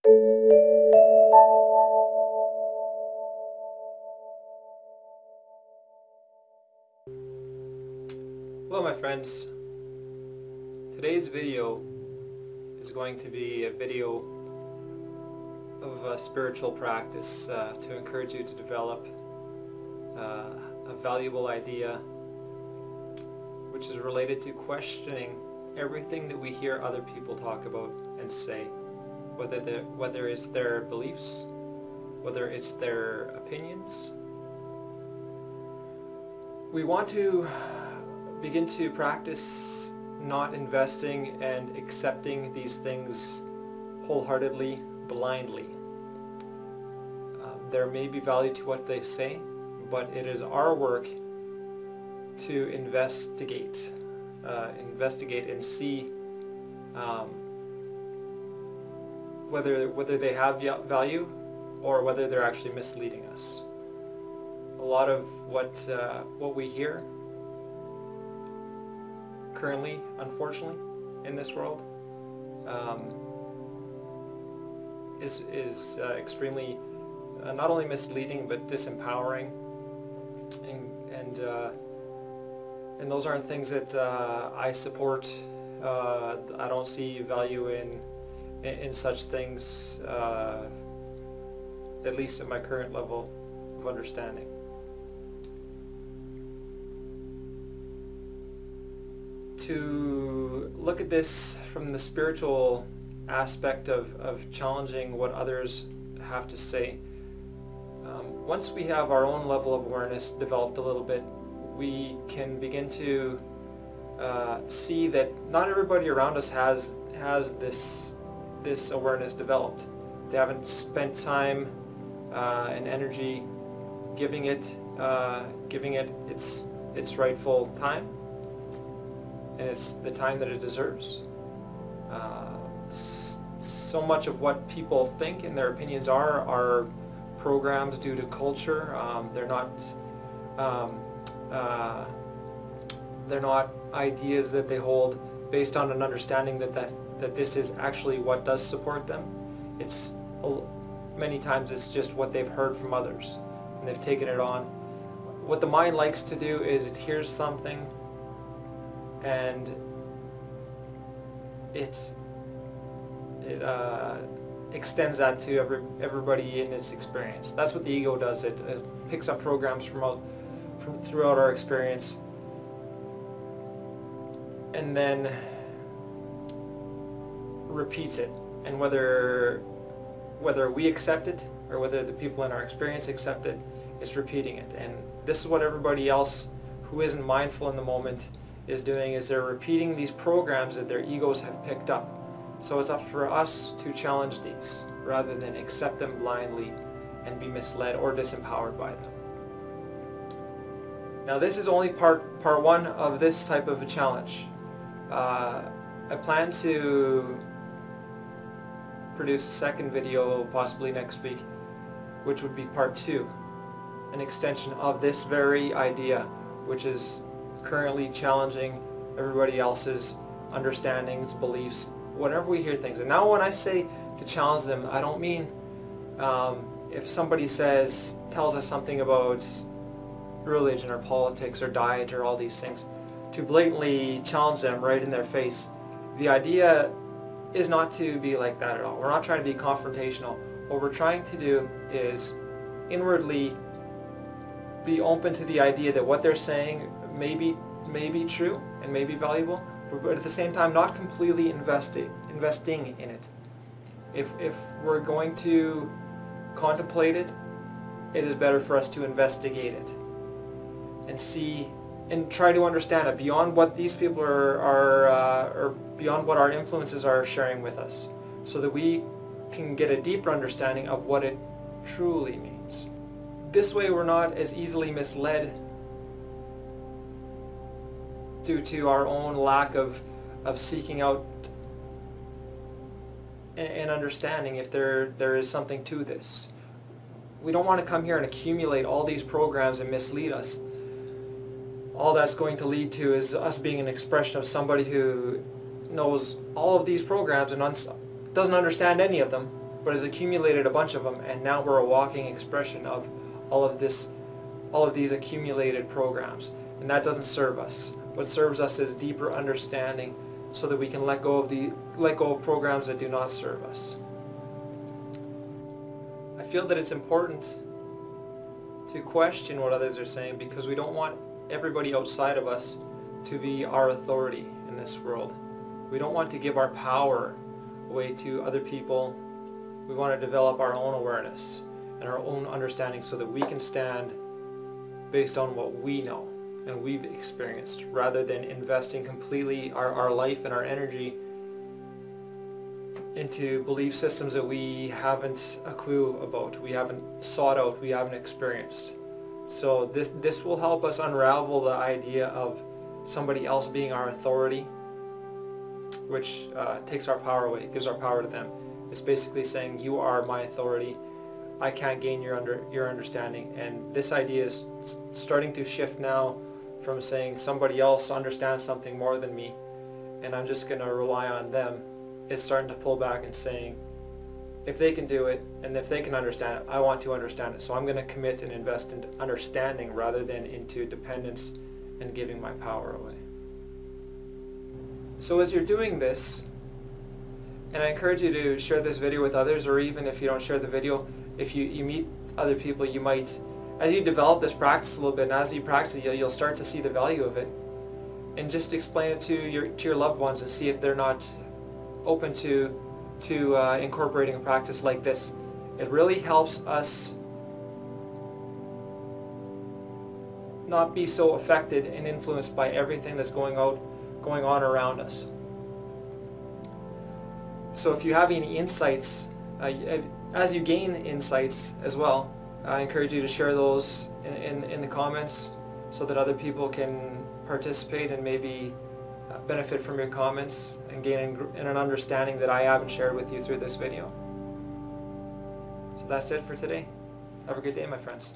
Hello my friends. Today's video is going to be a video of a spiritual practice to encourage you to develop a valuable idea which is related to questioning everything that we hear other people talk about and say, whether it's their beliefs, whether it's their opinions. We want to begin to practice not investing and accepting these things wholeheartedly, blindly. There may be value to what they say, but it is our work to investigate and see whether they have value or whether they're actually misleading us. A lot of what we hear currently, unfortunately, in this world is extremely not only misleading but disempowering, and those aren't things that I support. I don't see value in such things, at least at my current level of understanding. To look at this from the spiritual aspect of challenging what others have to say, once we have our own level of awareness developed a little bit, we can begin to see that not everybody around us has this awareness developed. They haven't spent time and energy giving it its rightful time, and it's the time that it deserves. So much of what people think and their opinions are programs due to culture. They're not ideas that they hold based on an understanding that this is actually what does support them. It's many times it's just what they've heard from others and they've taken it on. What the mind likes to do is it hears something and it extends that to everybody in its experience. That's what the ego does. It picks up programs from throughout our experience and then repeats it. And whether we accept it or whether the people in our experience accept it, it's repeating it. And this is what everybody else who isn't mindful in the moment is doing, is they're repeating these programs that their egos have picked up. So it's up for us to challenge these rather than accept them blindly and be misled or disempowered by them. Now this is only part one of this type of a challenge. I plan to produce a second video possibly next week, which would be part 2, an extension of this very idea, which is currently challenging everybody else's understandings, beliefs, whenever we hear things. And now when I say to challenge them, I don't mean if somebody tells us something about religion or politics or diet or all these things, to blatantly challenge them right in their face. The idea is not to be like that at all. We're not trying to be confrontational. What we're trying to do is inwardly be open to the idea that what they're saying may be true and may be valuable, but at the same time not completely investing in it. If we're going to contemplate it, it is better for us to investigate it and see and try to understand it beyond what these people or beyond what our influences are sharing with us, so that we can get a deeper understanding of what it truly means. This way we're not as easily misled due to our own lack of seeking out and understanding if there is something to this. We don't want to come here and accumulate all these programs and mislead us. All that's going to lead to is us being an expression of somebody who knows all of these programs and doesn't understand any of them, but has accumulated a bunch of them, and now we're a walking expression of all of these accumulated programs, and that doesn't serve us. What serves us is deeper understanding, so that we can let go of programs that do not serve us. I feel that it's important to question what others are saying, because we don't want everybody outside of us to be our authority in this world. We don't want to give our power away to other people. We want to develop our own awareness and our own understanding, so that we can stand based on what we know and we've experienced, rather than investing completely our life and our energy into belief systems that we haven't a clue about, we haven't sought out, we haven't experienced. So this will help us unravel the idea of somebody else being our authority, which takes our power away, gives our power to them. It's basically saying, you are my authority, I can't gain your understanding. And this idea is starting to shift now from saying somebody else understands something more than me and I'm just going to rely on them. It's starting to pull back and saying, if they can do it and if they can understand it, I want to understand it. So I'm going to commit and invest in understanding rather than into dependence and giving my power away. So as you're doing this, and I encourage you to share this video with others, or even if you don't share the video, if you meet other people, you might, as you develop this practice a little bit, and as you practice it, you'll start to see the value of it. And just explain it to your loved ones and see if they're not open to incorporating a practice like this. It really helps us not be so affected and influenced by everything that's going on around us. So if you have any insights, as you gain insights as well, I encourage you to share those in the comments, so that other people can participate and maybe benefit from your comments and gain an understanding that I haven't shared with you through this video. So that's it for today. Have a good day, my friends.